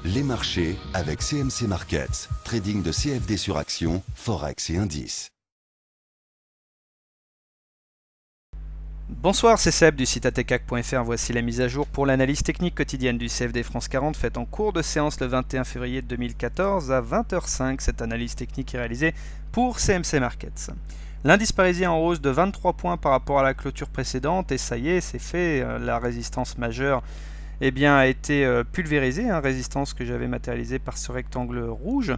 Les marchés avec CMC Markets, trading de CFD sur action, Forex et indices. Bonsoir, c'est Seb du site atcac.fr. Voici la mise à jour pour l'analyse technique quotidienne du CFD France 40 faite en cours de séance le 21 février 2014 à 20h05. Cette analyse technique est réalisée pour CMC Markets. L'indice parisien en hausse de 23 points par rapport à la clôture précédente et ça y est, c'est fait. La résistance majeure a été pulvérisée, résistance que j'avais matérialisée par ce rectangle rouge.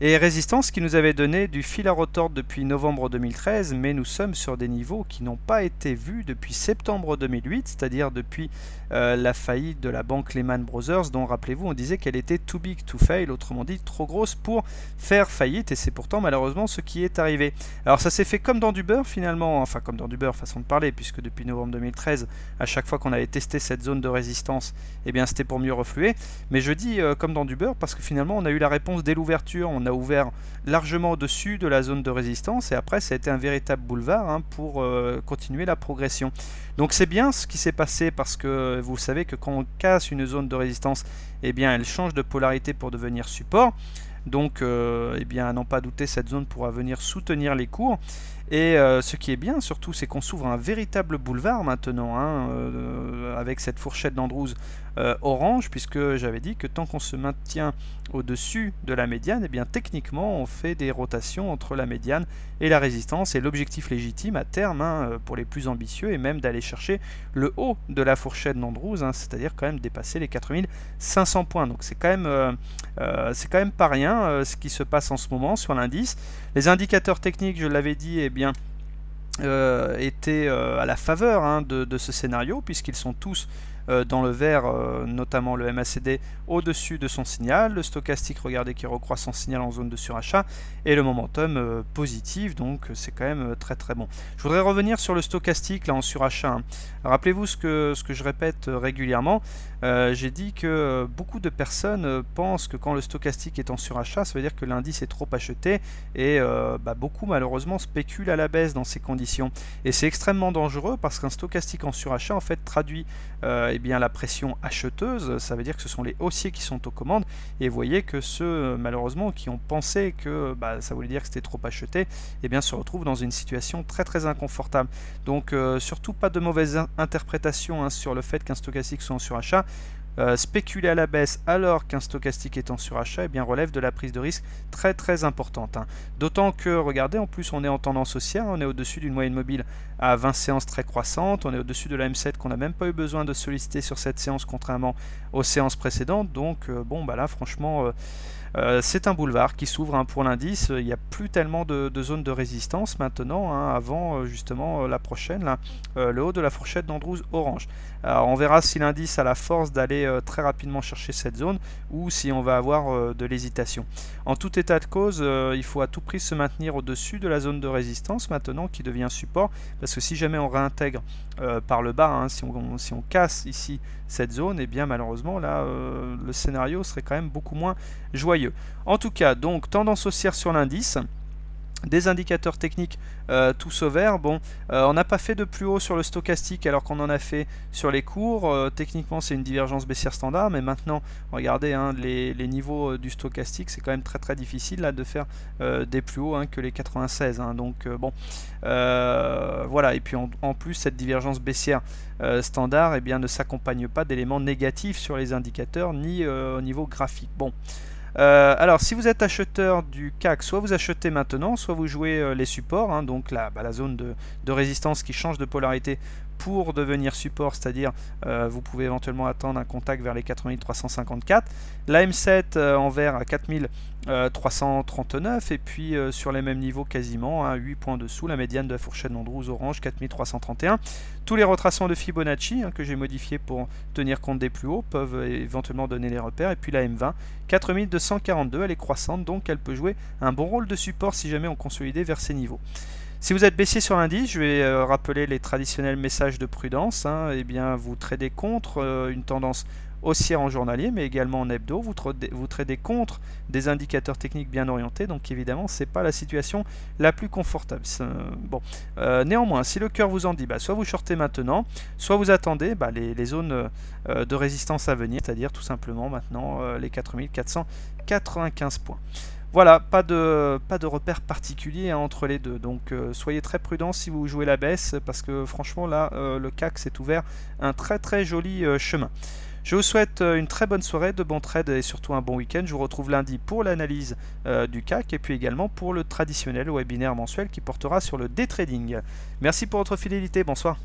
Et résistance qui nous avait donné du fil à retordre depuis novembre 2013, mais nous sommes sur des niveaux qui n'ont pas été vus depuis septembre 2008, c'est-à-dire depuis la faillite de la banque Lehman Brothers, dont rappelez-vous on disait qu'elle était too big to fail, autrement dit trop grosse pour faire faillite, et c'est pourtant malheureusement ce qui est arrivé. Alors ça s'est fait comme dans du beurre finalement, enfin comme dans du beurre façon de parler, puisque depuis novembre 2013, à chaque fois qu'on avait testé cette zone de résistance, eh bien c'était pour mieux refluer, mais je dis comme dans du beurre parce que finalement on a eu la réponse dès l'ouverture, on a ouvert largement au-dessus de la zone de résistance et après ça a été un véritable boulevard pour continuer la progression. Donc c'est bien ce qui s'est passé parce que vous savez que quand on casse une zone de résistance, eh bien elle change de polarité pour devenir support. Donc à n'en pas douter, cette zone pourra venir soutenir les cours. Et ce qui est bien surtout, c'est qu'on s'ouvre un véritable boulevard maintenant, avec cette fourchette d'Andrews orange, puisque j'avais dit que tant qu'on se maintient au-dessus de la médiane, eh bien techniquement on fait des rotations entre la médiane et la résistance, et l'objectif légitime à terme, pour les plus ambitieux, est même d'aller chercher le haut de la fourchette d'Andrews, c'est-à-dire quand même dépasser les 4500 points. Donc c'est quand même pas rien ce qui se passe en ce moment sur l'indice. Les indicateurs techniques, je l'avais dit, étaient à la faveur de ce scénario, puisqu'ils sont tous dans le vert, notamment le MACD au-dessus de son signal, le stochastique, regardez, qui recroît son signal en zone de surachat, et le momentum positif, donc c'est quand même très très bon. Je voudrais revenir sur le stochastique là en surachat. Rappelez-vous ce que je répète régulièrement, j'ai dit que beaucoup de personnes pensent que quand le stochastique est en surachat, ça veut dire que l'indice est trop acheté, et beaucoup malheureusement spéculent à la baisse dans ces conditions. Et c'est extrêmement dangereux parce qu'un stochastique en surachat en fait traduit la pression acheteuse, ça veut dire que ce sont les haussiers qui sont aux commandes, et vous voyez que ceux malheureusement qui ont pensé que ça voulait dire que c'était trop acheté, se retrouvent dans une situation très très inconfortable. Donc surtout pas de mauvaise interprétation sur le fait qu'un stochastique soit en surachat. Spéculer à la baisse alors qu'un stochastique est en surachat relève de la prise de risque très très importante. D'autant que, regardez, en plus on est en tendance haussière, on est au-dessus d'une moyenne mobile à 20 séances très croissante, on est au-dessus de la M7 qu'on n'a même pas eu besoin de solliciter sur cette séance contrairement aux séances précédentes. Donc là franchement c'est un boulevard qui s'ouvre pour l'indice. Il n'y a plus tellement de zones de résistance maintenant, avant justement la prochaine, le haut de la fourchette d'Andrews orange. Alors on verra si l'indice a la force d'aller très rapidement chercher cette zone ou si on va avoir de l'hésitation. En tout état de cause, il faut à tout prix se maintenir au-dessus de la zone de résistance maintenant qui devient support, parce que si jamais on réintègre par le bas, si on casse ici cette zone, malheureusement là le scénario serait quand même beaucoup moins joyeux. En tout cas, donc tendance haussière sur l'indice. Des indicateurs techniques tous au vert. On n'a pas fait de plus haut sur le stochastique alors qu'on en a fait sur les cours. Techniquement c'est une divergence baissière standard, mais maintenant regardez les niveaux du stochastique, c'est quand même très très difficile là de faire des plus hauts que les 96. Voilà, et puis en plus cette divergence baissière standard ne s'accompagne pas d'éléments négatifs sur les indicateurs ni au niveau graphique. Alors si vous êtes acheteur du CAC, soit vous achetez maintenant, soit vous jouez les supports, donc la zone de résistance qui change de polarité pour devenir support, c'est-à-dire vous pouvez éventuellement attendre un contact vers les 4354, la M7 en vert à 4339, et puis sur les mêmes niveaux quasiment, 8 points dessous, la médiane de la fourchette d'Andrews orange 4331. Tous les retracements de Fibonacci que j'ai modifiés pour tenir compte des plus hauts peuvent éventuellement donner les repères, et puis la M20 4242, elle est croissante, donc elle peut jouer un bon rôle de support si jamais on consolidait vers ces niveaux. Si vous êtes baissier sur l'indice, je vais rappeler les traditionnels messages de prudence. Vous tradez contre une tendance haussière en journalier, mais également en hebdo. Vous tradez contre des indicateurs techniques bien orientés, donc évidemment, c'est pas la situation la plus confortable. Bon, néanmoins, si le cœur vous en dit, soit vous shortez maintenant, soit vous attendez les zones de résistance à venir, c'est-à-dire tout simplement maintenant les 4495 points. Voilà, pas de repère particulier entre les deux, donc soyez très prudents si vous jouez la baisse, parce que franchement là, le CAC s'est ouvert un très joli chemin. Je vous souhaite une très bonne soirée, de bons trades et surtout un bon week-end. Je vous retrouve lundi pour l'analyse du CAC et puis également pour le traditionnel webinaire mensuel qui portera sur le day trading. Merci pour votre fidélité, bonsoir.